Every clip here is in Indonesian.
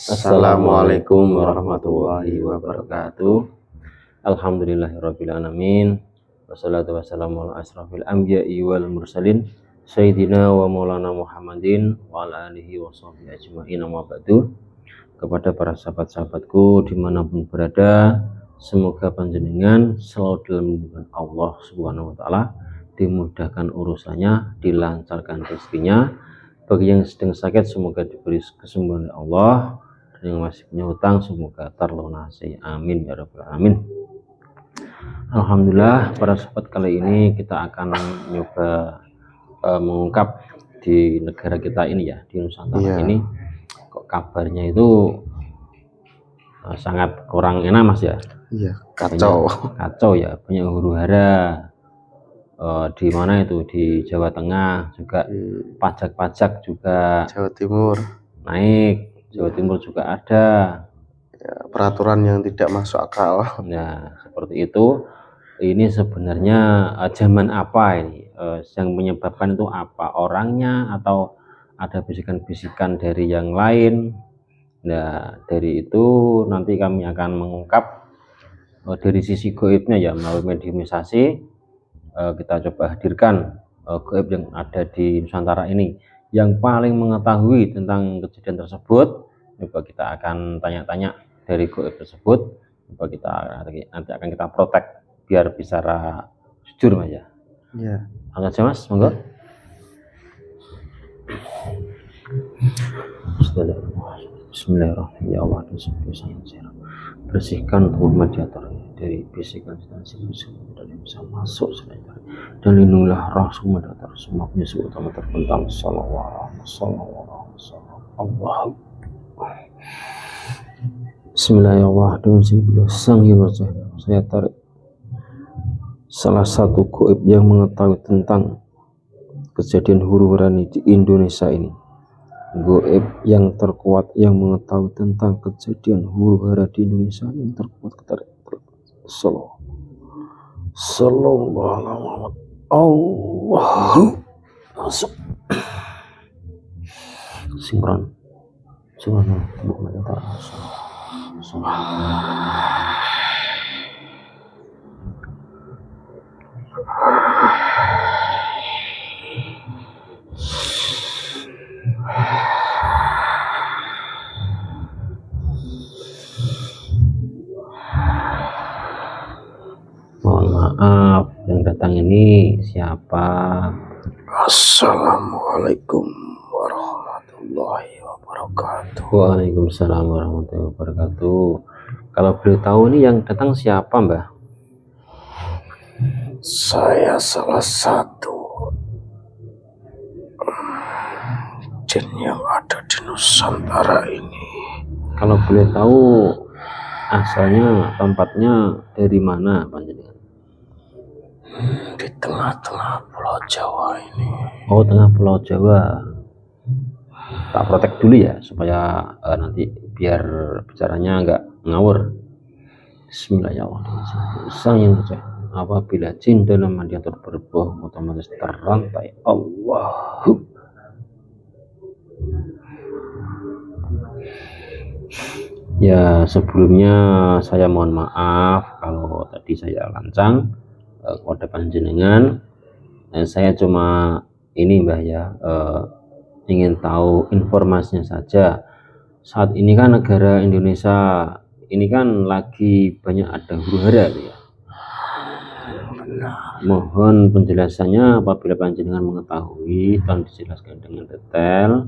Assalamualaikum warahmatullahi wabarakatuh. Alhamdulillahirabbil alamin. Wassalatu wassalamu ala asrofil anbiya'i wal mursalin Sayyidina wa maulana Muhammadin wa ala alihi wa sahbihi ajma'in, amma ba'du. Kepada para sahabat-sahabatku dimanapun berada, semoga panjenengan selalu dalam lindungan Allah Subhanahu wa ta'ala, dimudahkan urusannya, dilancarkan rezekinya. Bagi yang sedang sakit semoga diberi kesembuhan Allah, dan yang masih punya hutang semoga terlunasi, amin ya rabbal alamin. Alhamdulillah, para sahabat, kali ini kita akan mencoba mengungkap di negara kita ini ya, di Nusantara ini kok kabarnya itu sangat kurang enak Mas ya. Iya, kacau ya, banyak huru-hara. Di mana itu, di Jawa Tengah juga, pajak-pajak juga Jawa Timur naik, Jawa Timur juga ada ya, peraturan yang tidak masuk akal. Nah, seperti itu. Ini sebenarnya zaman apa ini, yang menyebabkan itu apa, orangnya atau ada bisikan-bisikan dari yang lain? Nah, dari itu nanti kami akan mengungkap dari sisi goibnya ya, melalui mediumisasi. Kita coba hadirkan gaib yang ada di Nusantara ini, yang paling mengetahui tentang kejadian tersebut. Coba kita akan tanya-tanya dari gaib tersebut. Coba kita nanti akan kita protek biar bicara jujur Mas ya. Iya. Angkat aja Mas, monggo. Bismillahirrahmanirrahim. Ya Allah, bersihkan tubuh mediator dari bisikan musik dan yang bisa masuk sebentar, dan lindungilah roh mediator semua penyusup utama terbentang. Sallallahu Allah. Bismillahirrahmanirrahim. Sang Yunus, saya tarik salah satu gaib yang mengetahui tentang kejadian huru-hara di Indonesia ini. Gaib yang terkuat yang mengetahui tentang kejadian huru-hara di Indonesia yang terkuat, ketarik sallallahu alaihi Allah masuk sinkron Mohon maaf, yang datang ini siapa? Assalamualaikum warahmatullahi wabarakatuh. Waalaikumsalam warahmatullahi wabarakatuh. Kalau boleh tahu ini yang datang siapa Mbah? Saya salah satu jin yang ada di Nusantara ini. Kalau boleh tahu asalnya, tempatnya dari mana panjenengan? Di tengah-tengah Pulau Jawa ini. Oh, tengah Pulau Jawa. Tak protek dulu ya, supaya nanti biar bicaranya enggak ngawur. Bismillahirrahmanirrahim. Sang yang percaya, apabila jin dalam mediator berbohong otomatis terrantai. Allahu. Ya, sebelumnya saya mohon maaf kalau tadi saya lancang kepada panjenengan. Saya cuma ini Mbah ya, ingin tahu informasinya saja. Saat ini kan negara Indonesia ini kan lagi banyak ada huru-hara ya. Mohon penjelasannya apabila panjenengan mengetahui, tolong dijelaskan dengan detail,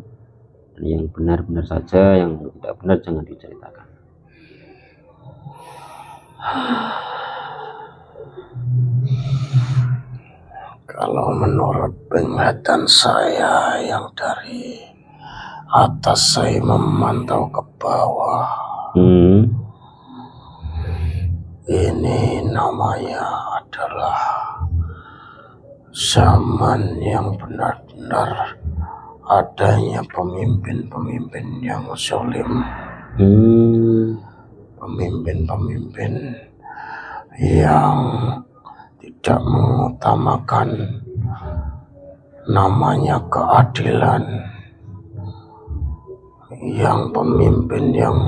dan yang benar-benar saja, yang tidak benar jangan diceritakan. Kalau menurut penglihatan saya yang dari atas, saya memantau ke bawah, ini namanya adalah zaman yang benar-benar adanya pemimpin-pemimpin yang zalim, pemimpin-pemimpin yang tidak mengutamakan namanya keadilan, yang pemimpin yang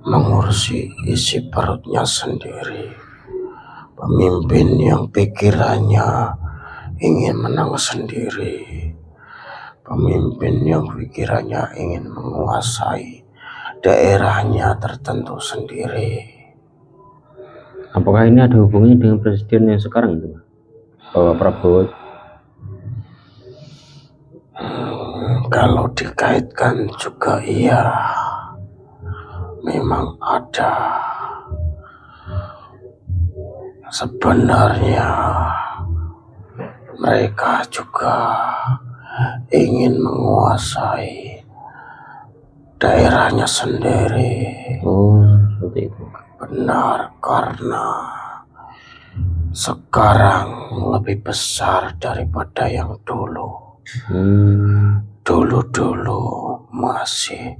mengurusi isi perutnya sendiri, pemimpin yang pikirannya ingin menang sendiri, pemimpin yang pikirannya ingin menguasai daerahnya tertentu sendiri. Apakah ini ada hubungannya dengan presiden yang sekarang itu, Pak Prabowo? Kalau dikaitkan juga iya, memang ada. Sebenarnya mereka juga ingin menguasai daerahnya sendiri. Oh, seperti itu. Benar, karena sekarang lebih besar daripada yang dulu. Dulu-dulu masih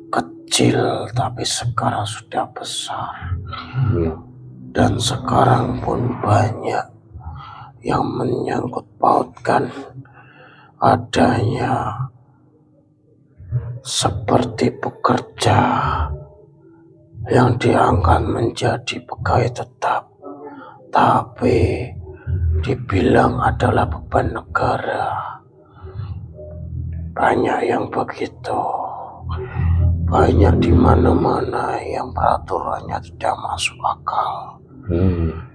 kecil, tapi sekarang sudah besar. Iya. Dan sekarang pun banyak yang menyangkut pautkan adanya seperti pekerja yang diangkat menjadi pegawai tetap, tapi dibilang adalah beban negara. Banyak yang begitu, banyak di mana-mana yang peraturannya tidak masuk akal,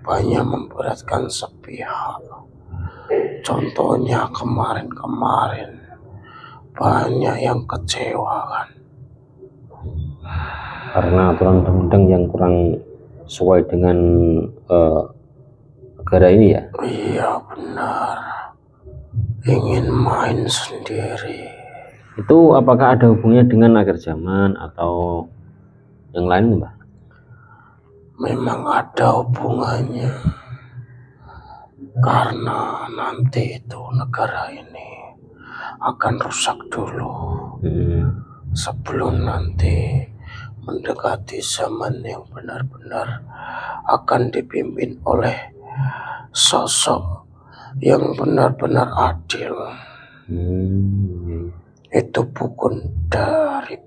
banyak memberatkan sepihak. Contohnya kemarin-kemarin banyak yang kecewa kan, karena aturan undang-undang yang kurang sesuai dengan negara ini ya. Iya benar, ingin main sendiri. Itu apakah ada hubungannya dengan akhir zaman atau yang lain, Mbak? Memang ada hubungannya, karena nanti itu negara ini akan rusak dulu sebelum nanti mendekati zaman yang benar-benar akan dipimpin oleh sosok yang benar-benar adil. Itu bukan dari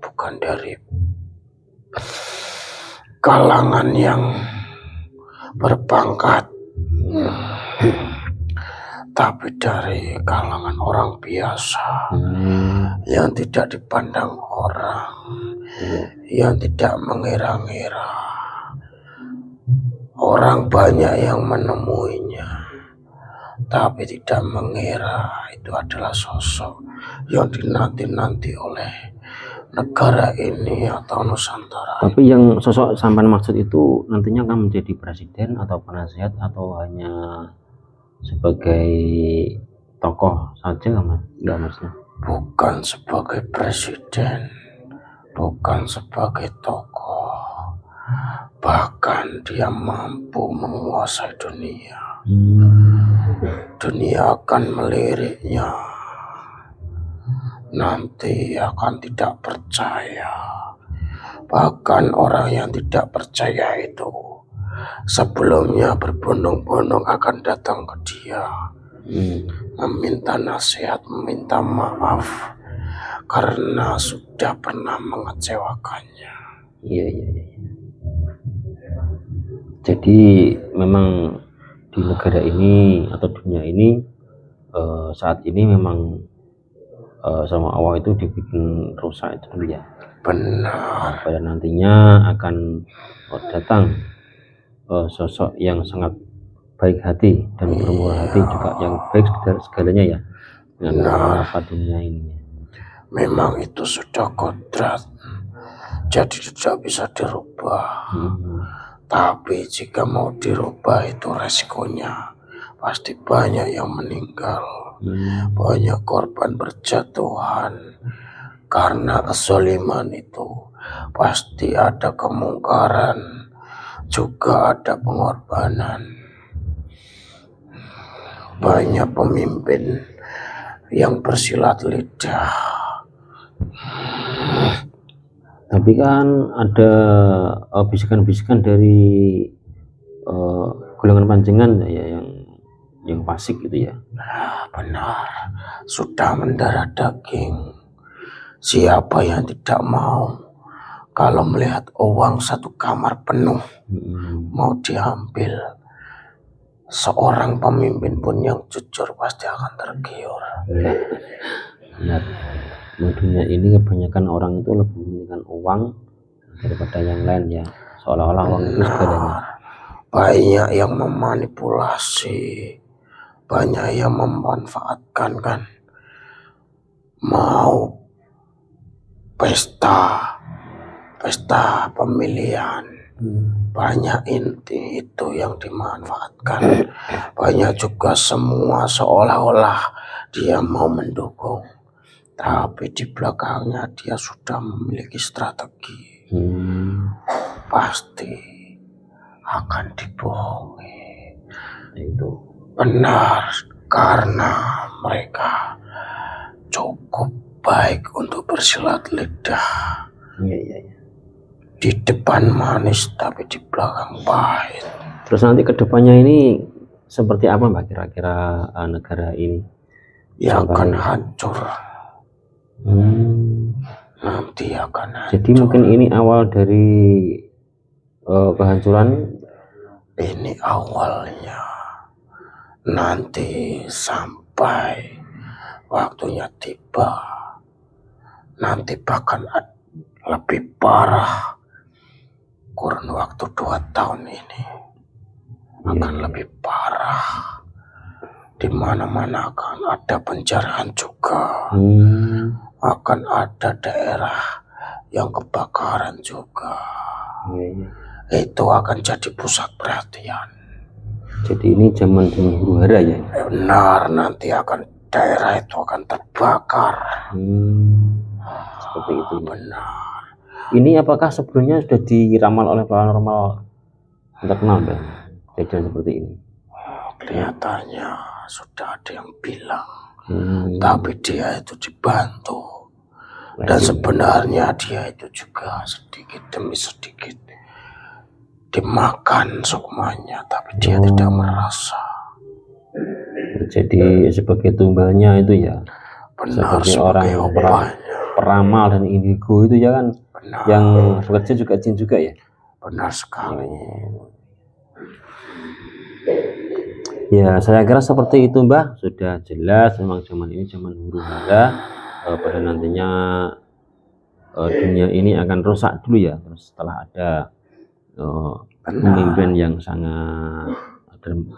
kalangan yang berpangkat, tapi dari kalangan orang biasa yang tidak dipandang orang, yang tidak mengira-ngira. Orang banyak yang menemuinya, tapi tidak mengira itu adalah sosok yang dinanti-nanti oleh negara ini atau Nusantara. Tapi yang sosok sampai maksud itu nantinya akan menjadi presiden atau penasehat atau hanya sebagai tokoh saja, enggak maksudnya? Bukan sebagai presiden, bukan sebagai tokoh, bahkan dia mampu menguasai dunia. Dunia akan meliriknya, nanti akan tidak percaya. Bahkan orang yang tidak percaya itu sebelumnya berbondong-bondong akan datang ke dia, meminta nasihat, meminta maaf karena sudah pernah mengecewakannya. Iya. Jadi memang di negara ini atau dunia ini saat ini memang sama Allah itu dibikin rusak itu dulu ya. Benar. Pada nantinya akan datang sosok yang sangat baik hati dan bermurah hati juga, yang baik segalanya ya, dengan apa dunia ini. Memang itu sudah kodrat, jadi tidak bisa dirubah. Tapi jika mau dirubah itu resikonya pasti banyak yang meninggal, banyak korban berjatuhan. Karena kezaliman itu pasti ada kemungkaran, juga ada pengorbanan. Banyak pemimpin yang bersilat lidah. Tapi kan ada bisikan-bisikan dari golongan panjenengan ya, yang fasik gitu ya. Benar, sudah mendarah daging. Siapa yang tidak mau kalau melihat uang satu kamar penuh mau diambil? Seorang pemimpin pun yang jujur pasti akan tergiur. Benar. Dunia ini kebanyakan orang itu lebih mementingkan uang daripada yang lain ya. Seolah-olah uang itu segalanya. Banyak yang memanipulasi, banyak yang memanfaatkan kan. Mau pesta pemilihan, banyak inti itu yang dimanfaatkan. Banyak juga semua seolah-olah dia mau mendukung, tapi di belakangnya dia sudah memiliki strategi. Pasti akan dibohongi. Itu benar, karena mereka cukup baik untuk bersilat lidah. iya. Di depan manis tapi di belakang pahit. Terus nanti kedepannya ini seperti apa Mbak kira-kira negara ini? Yang akan hancur. Nanti akan hancur. Jadi mungkin ini awal dari kehancuran. Ini awalnya. Nanti sampai waktunya tiba, nanti bahkan lebih parah. Kurun waktu 2 tahun ini akan lebih parah. Di mana-mana akan ada penjarahan juga. Akan ada daerah yang kebakaran juga. Itu akan jadi pusat perhatian. Jadi ini zaman huru hara ya? Benar, nanti akan daerah itu akan terbakar. Seperti itu. Benar. Ini apakah sebelumnya sudah diramal oleh paranormal terkenal Mbak? Kejadian seperti ini? Kelihatannya sudah ada yang bilang, tapi dia itu dibantu. Dan sebenarnya dia itu juga sedikit demi sedikit dimakan semuanya, tapi dia tidak merasa. Jadi sebagai tumbalnya itu ya? Benar, seperti orang peramal dan indigo itu ya kan? Benar. Yang bekerja juga jin juga ya? Benar sekali. Ya saya kira seperti itu Mbah, sudah jelas memang zaman ini zaman huru hara. Pada nantinya dunia ini akan rusak dulu ya, terus setelah ada pemimpin yang sangat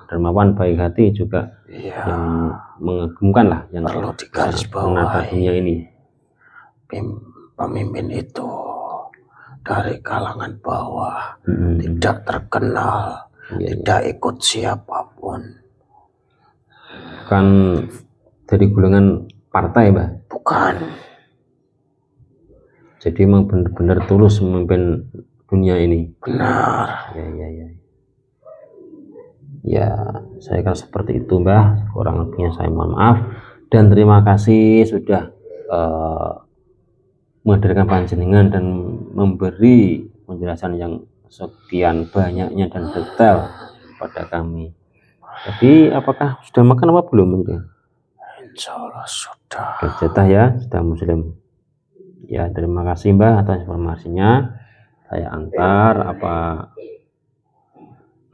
dermawan, baik hati juga, yang mengagumkan lah, yang perlu digarisbawahi dunia ini. Pemimpin itu dari kalangan bawah, tidak terkenal, tidak ikut siapapun. Bukan dari golongan partai Mbak? Bukan. Jadi memang benar-benar tulus memimpin dunia ini. Benar. Ya, saya kira seperti itu Mbah. Kurang lebihnya saya mohon maaf dan terima kasih sudah menghadirkan panjenengan dan memberi penjelasan yang sekian banyaknya dan detail pada kami. Jadi apakah sudah makan apa belum? Insya Allah sudah. Jatah ya, sudah muslim. Ya terima kasih Mbah atas informasinya. Saya antar apa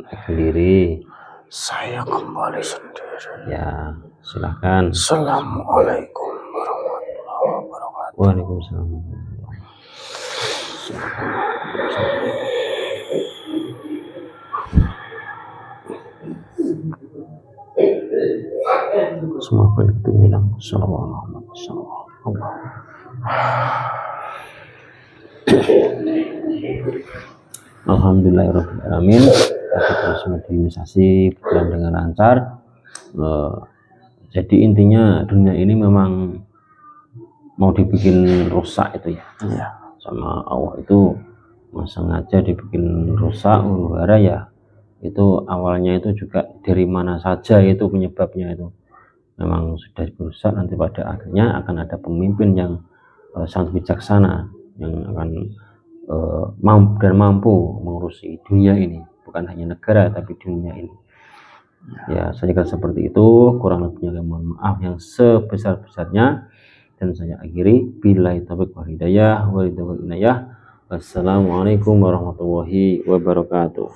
naik sendiri? Saya kembali sendiri. Ya silahkan. Assalamualaikum warahmatullahi wabarakatuh. Waalaikumsalam. Semua itu hilang. Alhamdulillahirrahmanirrahim. Terus diimunisasi berjalan dengan lancar. Jadi intinya dunia ini memang mau dibikin rusak itu ya. Sama Allah itu sengaja dibikin rusak, huru hara ya. Itu awalnya itu juga dari mana saja itu penyebabnya itu memang sudah berusaha, nanti pada akhirnya akan ada pemimpin yang sangat bijaksana yang akan mampu mengurusi dunia ini, bukan hanya negara tapi dunia ini. Ya saya kira seperti itu, kurang lebihnya mohon maaf yang sebesar-besarnya. dan saya akhiri. Billahi taufiq wal hidayah wal inayah. Wassalamualaikum warahmatullahi wabarakatuh.